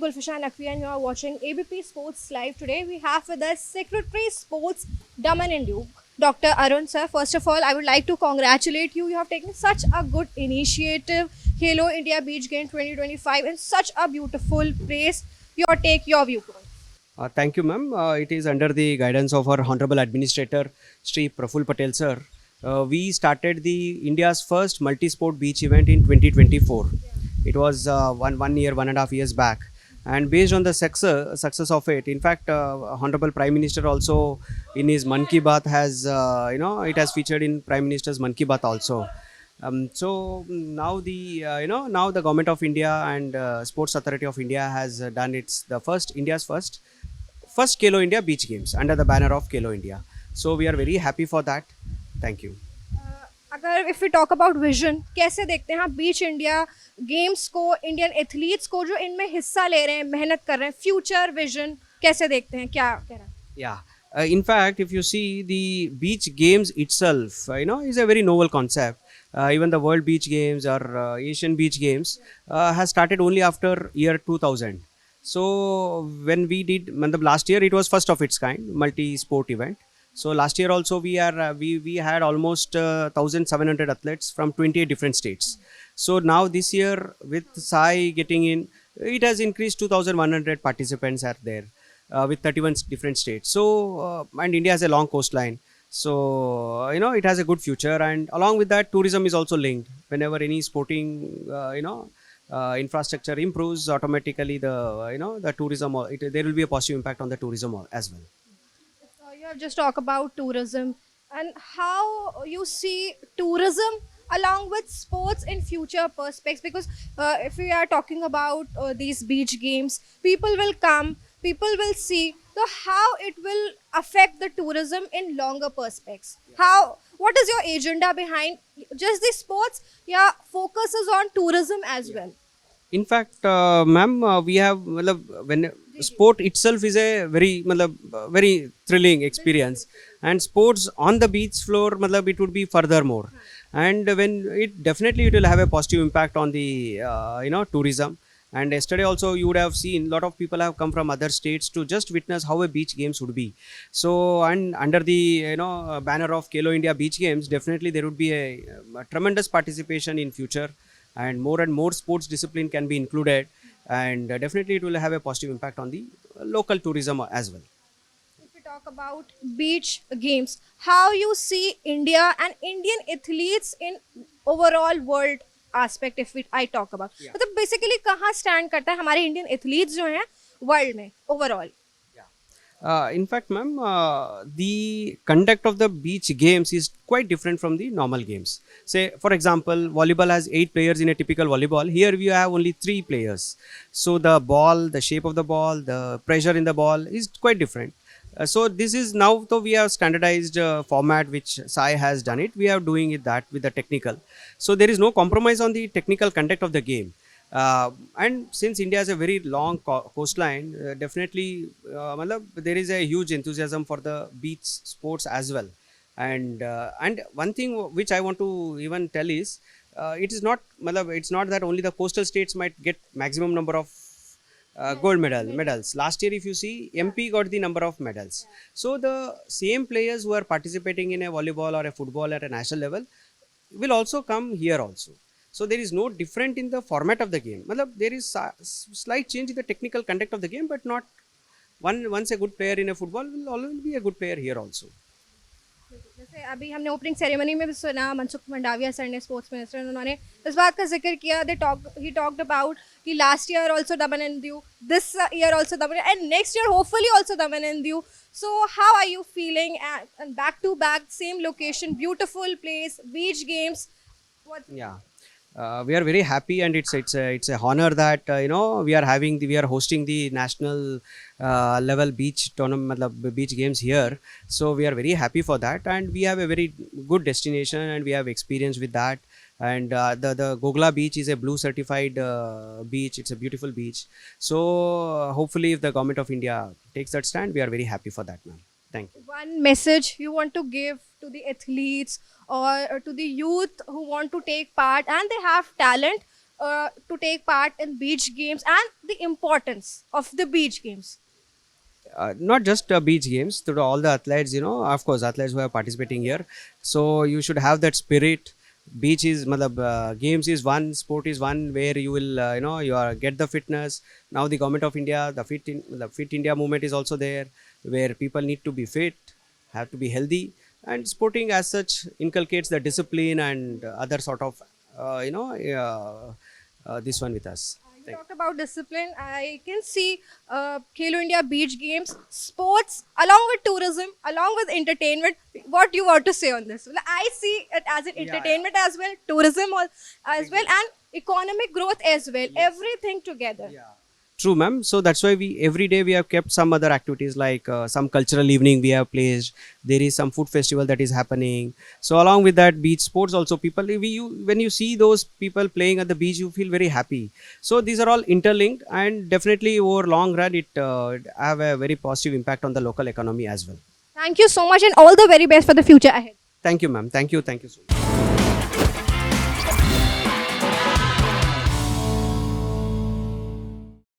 Gulfishan Naqvi and you are watching ABP Sports Live. Today we have with us Secretary Sports Daman and Duke, Dr. Arun sir. First of all, I would like to congratulate you. You have taken such a good initiative, Halo India Beach Game 2025 in such a beautiful place. Your take, your viewpoint. Thank you, ma'am. It is under the guidance of our Honorable Administrator, Sri Praful Patel, sir. We started the India's first multi-sport beach event in 2024. It was one year, 1.5 years back. And based on the success of it, in fact, Honorable Prime Minister also in his Man Ki Baat has, it has featured in Prime Minister's Man Ki Baat also. So now now the Government of India and Sports Authority of India has done India's first Kelo India Beach Games under the banner of Kelo India. So we are very happy for that. Thank you. अगर if we talk about vision कैसे देखते हैं आप बीच India games को Indian athletes को जो इनमें हिस्सा ले रहे हैं मेहनत कर रहे हैं फ्यूचर विजन कैसे देखते हैं क्या कह रहा है Yeah. In fact, if you see the beach games itself, is a very novel concept. Even the World Beach Games or Asian Beach Games has started only after year 2000. So when we did, last year it was first of its kind, multi-sport event. So last year also we had almost 1,700 athletes from 28 different states. So now this year with Sai getting in, it has increased 2,100 participants are there with 31 different states. So and India has a long coastline. So it has a good future, and along with that, tourism is also linked. Whenever any sporting infrastructure improves, automatically the tourism there will be a positive impact on the tourism as well. You have just talked about tourism and how you see tourism along with sports in future perspectives because if we are talking about these beach games people will come people will see so how it will affect the tourism in longer perspectives how what is your agenda behind just the sports yeah focuses on tourism as well. In fact, ma'am, we have when sport itself is a very thrilling experience, and sports on the beach floor, it would be furthermore. And when it will have a positive impact on the tourism. And yesterday also you would have seen a lot of people have come from other states to just witness how a beach games would be. So and under the banner of Kelo India Beach Games, definitely there would be a tremendous participation in future, and more sports discipline can be included, and definitely it will have a positive impact on the local tourism as well. If we talk about beach games, how you see India and Indian athletes in overall world aspect if I talk about मतलब basically कहाँ stand करता है हमारे Indian athletes जो हैं world में overall. In fact, ma'am, the conduct of the beach games is quite different from the normal games. Say, for example, volleyball has 8 players in a typical volleyball. Here we have only 3 players. So the ball, the shape of the ball, the pressure in the ball is quite different. So this is now, though we have standardized format which Sai has done it. We are doing it that with the technical. So there is no compromise on the technical conduct of the game. And since India has a very long coastline, definitely there is a huge enthusiasm for the beach sports as well. And one thing which I want to even tell is it's not that only the coastal states might get maximum number of medals. Last year if you see MP got the number of medals. So the same players who are participating in a volleyball or a football at a national level will also come here also. So there is no different in the format of the game. There is slight change in the technical conduct of the game, but not once a good player in a football will always be a good player here also. जैसे अभी हमने opening ceremony में भी सुना Mansukh Mandaviya sir ने sports minister उन्होंने इस बात का जिक्र किया ही टॉक्ड अबाउट कि last year also Daman and Diu this year also Daman and next year hopefully also Daman and Diu so how are you feeling and back to back same location beautiful place beach games what Yeah. We are very happy, and it's a honor that we are hosting the national level beach tournament, beach games here. So we are very happy for that, and we have a very good destination, and we have experience with that. And the Gogla beach is a blue certified beach. It's a beautiful beach. So hopefully, if the government of India takes that stand, we are very happy for that, ma'am. Thank you. one message you want to give to the athletes or to the youth who want to take part and they have talent to take part in beach games and the importance of the beach games? Not just beach games, to all the athletes, of course, athletes who are participating here. So you should have that spirit. Beach is, games is one, sport is one where you will, you are get the fitness. Now the government of India, the Fit India movement is also there, where people need to be fit, have to be healthy, and sporting as such inculcates the discipline and other sort of, this one with us. You talked about discipline. I can see Khelo India Beach Games, sports, along with tourism, along with entertainment. What do you want to say on this? Well, I see it as an entertainment as well, tourism as well, and economic growth as well. Everything together. True, ma'am. So that's why every day we have kept some other activities like some cultural evening we have placed. There is some food festival that is happening. So along with that, beach sports also. People, when you see those people playing at the beach, you feel very happy. So these are all interlinked, and definitely over long run, it have a very positive impact on the local economy as well. Thank you so much, and all the very best for the future ahead. Thank you, ma'am. Thank you. Thank you so much.